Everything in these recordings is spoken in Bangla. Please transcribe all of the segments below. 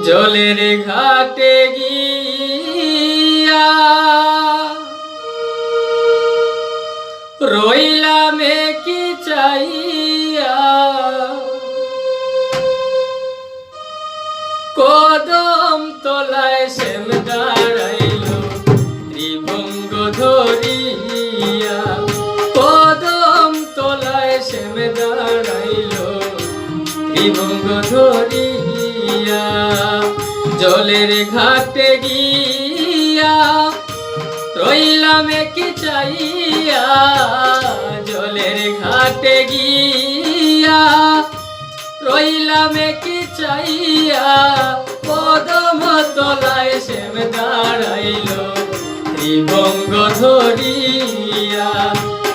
জলের ঘাটে গিয়া রইলাম কি চাইয়া, কদম তলায় শ্যাম দাঁড়াইল ত্রিভঙ্গ ধরিয়া, কদম তলায় শ্যাম দাঁড়াইল ত্রিভঙ্গ ধরিয়া। জলের ঘাটে গিয়া রইলাম কি চাইয়া, জলের ঘাটে গিয়া রইলাম কি চাইয়া, কদম তলায় শ্যাম দাঁড়াইল ত্রিভঙ্গ ধরিয়া,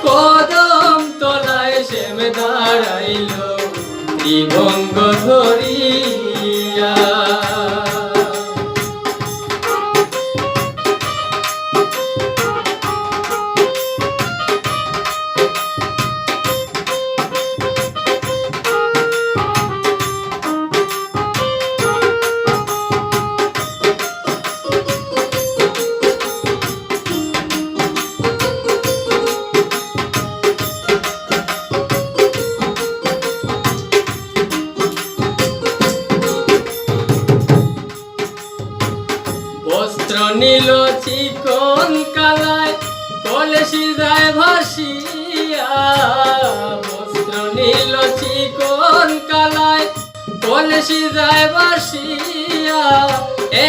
কদম তলায় শ্যাম দাঁড়াইল ত্রিভঙ্গ ধরিয়া। বস্ত্র নীল চিকন কালায় কলসি যায় ভাসিয়া, বস্ত্র নীল চিকন কালায় কলসি যায় ভাসিয়া,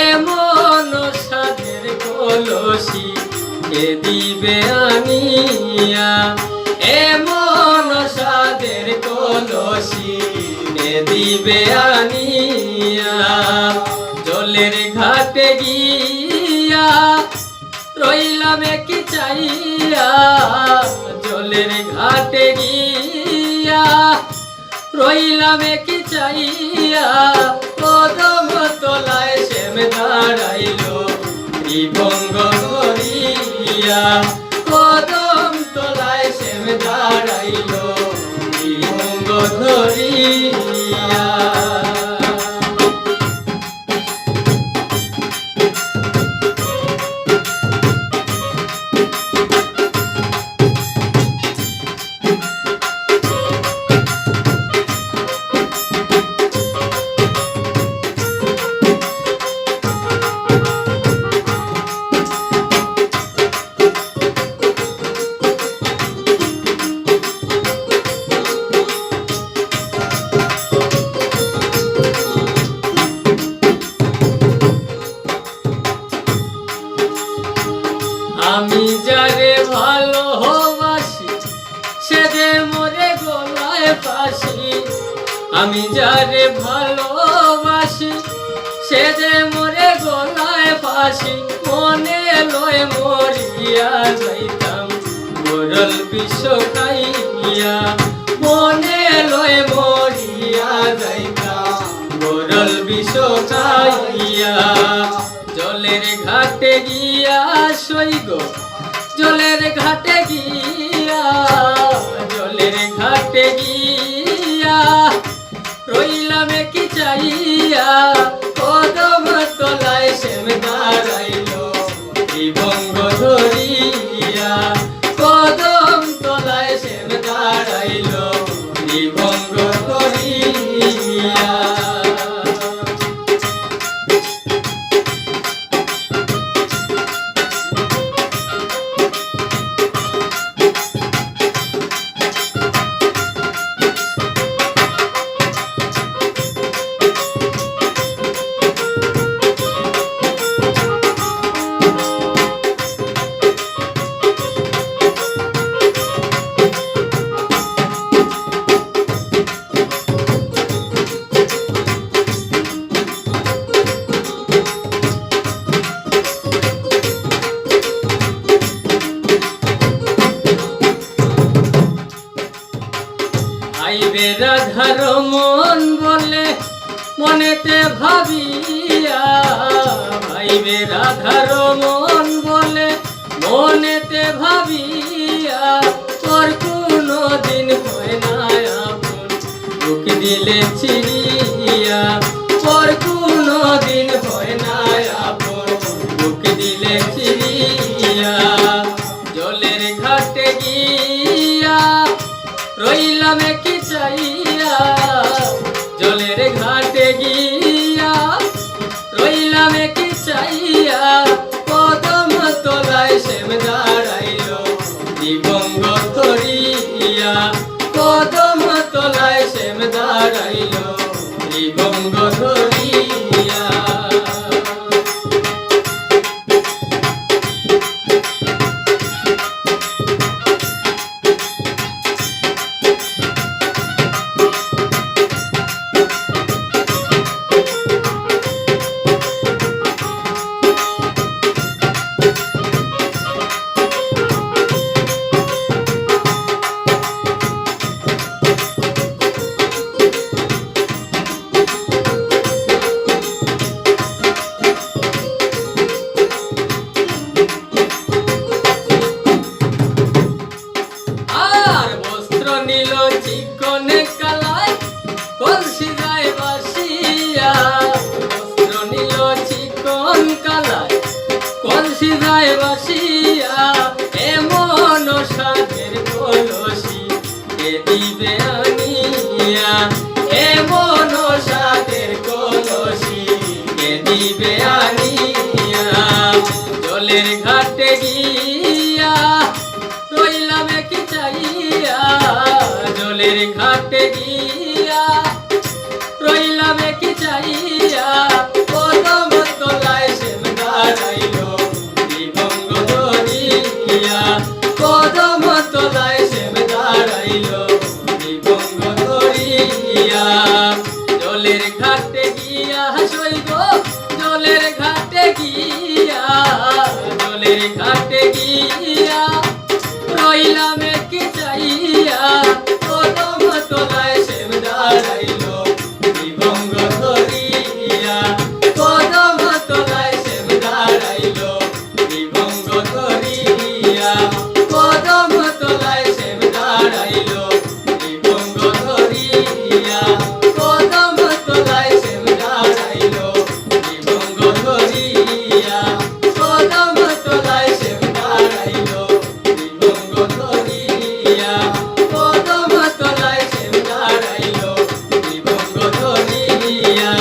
এমন সাধের কলসি কে দিবে আনিয়া, এমন সাধের কলসি কে দিবে আনিয়া। জলের ঘাটে গিয়া রইলাম কি চাইয়া, জলের ঘাটে গিয়া রইলাম কি চাইয়া, কদম তলায় শ্যাম দাঁড়াইল ত্রিভঙ্গ ধরিয়া, কদম তলায় শ্যাম দাঁড়াইল ত্রিভঙ্গ ধরিয়া। আমি যারে ভালোবাসি সে যে মোরে গলায় ফাঁসি, আমি যারে ভালোবাসি সে যে মোরে গলায় ফাঁসি, মনে লয় মরিয়া যাইতাম গোরল বিষ খাইয়া, মনে লয় মরিয়া যাইতাম গোরল বিষ খাইয়া। জলের ঘাটে গিয়া সইগ, জলের ঘাটে গিয়া, জলের ঘাটে গিয়া রইলাম কি চাইয়া, কদম তলায় শ্যাম দাঁড়াইল ত্রিভঙ্গ ধরিয়া, কদম তলায় শ্যাম দাঁড়াইল ত্রিভঙ্গ ধরিয়া। আইবে রাধার মন বলে মনেতে ভাবিয়া, আইবে রাধার মন বলে মনেতে ভাবিয়া, তোর কোনো দিন হয় না আপন বুক দিলে চিরিয়া, তোর কোনো দাঁড়াইল ত্রিভঙ্গ ধরিয়া। নীল চিকনে কালায় কলসি যায় বাসিয়া, বস্ত্র নীল চিকন কালায় কলসি যায় বাসিয়া, এমন সাধের কলসি কে দিবে আনিয়া, এমন সাধের কলসি কে দিবে আনিয়া। জলের ঘাটে গিয়া রইলাম কি চাইয়া, জলের ঘাটে গিয়া রইলাম কি চাইয়া, কদম তলায় শ্যাম দাঁড়াইল ত্রিভঙ্গ ধরিয়া, কদম তলায় শ্যাম দাঁড়াইল ত্রিভঙ্গ ধরিয়া। জলের ঘাটে গিয়া সইব, জলের ঘাটে গিয়া, জলের ঘাটে গিয়া রইলাম কি চাইয়া, কদম তলায় শ্যাম দাঁড়াইল ত্রিভঙ্গ ধরিয়া, কদম তলায় শ্যাম দাঁড়াইল ত্রিভঙ্গ ধরিয়া, কদম তলায় শ্যাম দাঁড়াইল ত্রিভঙ্গ ধরিয়া, কদম তলায় শ্যাম দাঁড়াইল ত্রিভঙ্গ ধরিয়া, কদম তলায় শ্যাম দাঁড়াইল ত্রিভঙ্গ ধরিয়া, কদম তলায় শ্যাম দাঁড়াইল ত্রিভঙ্গ ধরিয়া।